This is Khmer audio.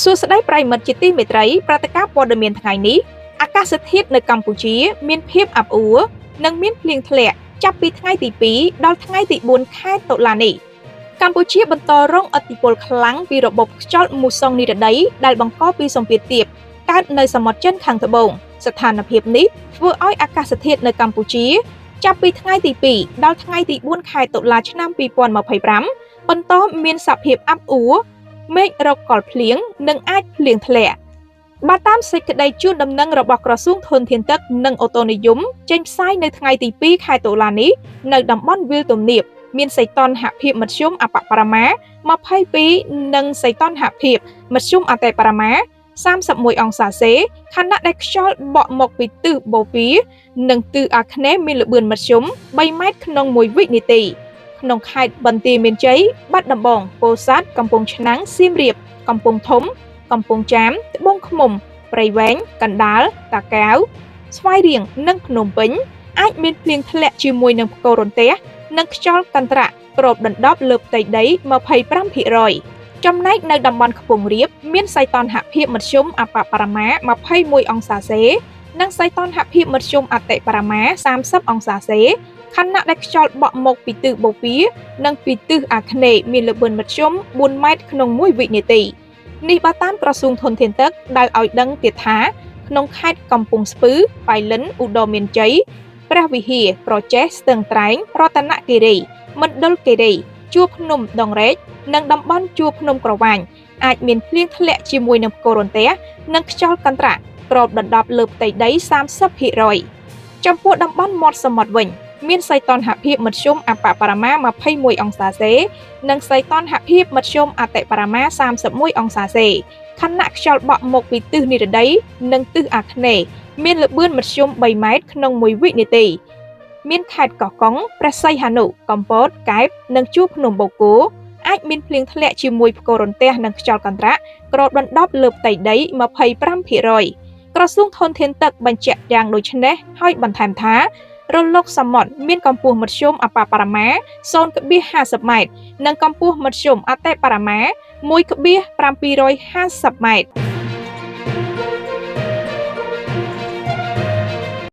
សួស្តីប្រិយមិត្តជាទីមេត្រីព្រឹត្តិការណ៍ព័ត៌មានថ្ងៃនេះអាកាសធាតុនៅកម្ពុជាមានភាពអាប់អួរនិងមានភ្លៀងធ្លាក់ចាប់ពីថ្ងៃទី2ដល់ថ្ងៃទី4ខែតុលានេះកម្ពុជាបន្តរងឥទ្ធិពលខ្លាំងពីរបបខ្យល់មូសុងនិរតីដែលបង្កពីសម្ពាធទាបកើតនៅសមុទ្រចិនខាងត្បូងស្ថានភាពនេះធ្វើឲ្យអាកាសធាតុនៅកម្ពុជាចាប់ពីថ្ងៃទី2ដល់ថ្ងៃទី4ខែតុលាឆ្នាំ2025បន្តមានសភាពអាប់អួរមេឃរកកលភ្លៀងនិងអាចភ្លៀងធ្លាក់បើតាមសេចក្តីជូនដំណឹងរបស់ក្រសួងធនធានទឹកនិងអូតូនិយមចេញផ្សាយនៅថ្ងៃទី2ខែតុលានេះនៅតំបន់វាលទំនាបមានសីតុណ្ហភាពមធ្យមអបបរមា22និងសីតុណ្ហភាពមធ្យមអតិបរមា31អង្សាសេខណៈដែលខ្យល់បក់មកពីទិសបូព៌ានិងទិសអាគ្នេយ៍មានល្បឿនមធ្យម3ម៉ែត្រក្នុង1វិនាទីក្នុងខេត្តបន្ទាយមានជ័យបាត់ដំបងពោធិ៍សាត់កំពង់ឆ្នាំងសៀមរាបកំពង់ធំកំពង់ចាមត្បូងឃ្មុំព្រៃវែងកណ្ដាលតាកាវស្វាយរៀងនិងភ្នំពេញអាចមានភ្លៀងធ្លាក់ជាមួយនឹងផ្គររន្ទះនិងខ្យល់កន្ត្រាក់គ្របដណ្ដប់លើផ្ទៃដី 25% ចំណែកនៅតំបន់ខ្ពង់រាបមានសីតុណ្ហភាពមធ្យមអបបរមា21អង្សាសេនិងសីតុណ្ហភាពមធ្យមអតិបរមា30អង្សាសេខណៈដែលខ្យល់បក់មកពីទិសបូព៌ានិងពីទិសអាគ្នេយ៍មានល្បឿនមធ្យម4ម៉ែត្រក្នុង1វិនាទីនេះបើតាមក្រសួងធនធានទឹកដែលឲ្យដឹងទៀតថាក្នុងខេត្តកំពង់ស្ពឺប៉ៃលិនឧត្តរមានជ័យព្រះវិហារក្រចេះស្ទឹងត្រែងរតនគិរីមណ្ឌលគិរីជួរភ្នំដងរែកនិងតំបន់ជួរភ្នំក្រវាញអាចមានភ្លៀងធ្លាក់ជាមួយនឹងផ្គររន្ទះនិងខ្យល់កន្ត្រាក់គ្របដណ្ដប់លើផ្ទៃដី 30% ចំពោះតំបន់មាត់សមុទ្រវិញមានសីតុណ្ហភាពមធ្យមអបបរមា21អង្សាសេនិងសីតុណ្ហភាពមធ្យមអតិបរមា31អង្សាសេខណៈខ្យល់បក់មកពីទិសនិរតីនិងទិសអាគ្នេយ៍មានល្បឿនមធ្យម3ម៉ែត្រក្នុង1វិនាទីមានខេត្តកោះកុងព្រះសីហនុកំពតកែបនិងជួរភ្នំបូកគោអាចមានភ្លៀងធ្លាក់ជាមួយផ្គររន្ទះនិងខ្យល់កន្ត្រាក់គ្របដណ្ដប់លើផ្ទៃដី 25% ក្រសួងធនធានទឹកបញ្ជាក់យ៉ាងដូចនេះហើយបន្ថែមថារលកសមុទ្រមានកម្ពស់មធ្យមអបបរមា 0.50 ម៉ែត្រនិងកម្ពស់មធ្យមអតិបរមា 1.750 ម៉ែត្រ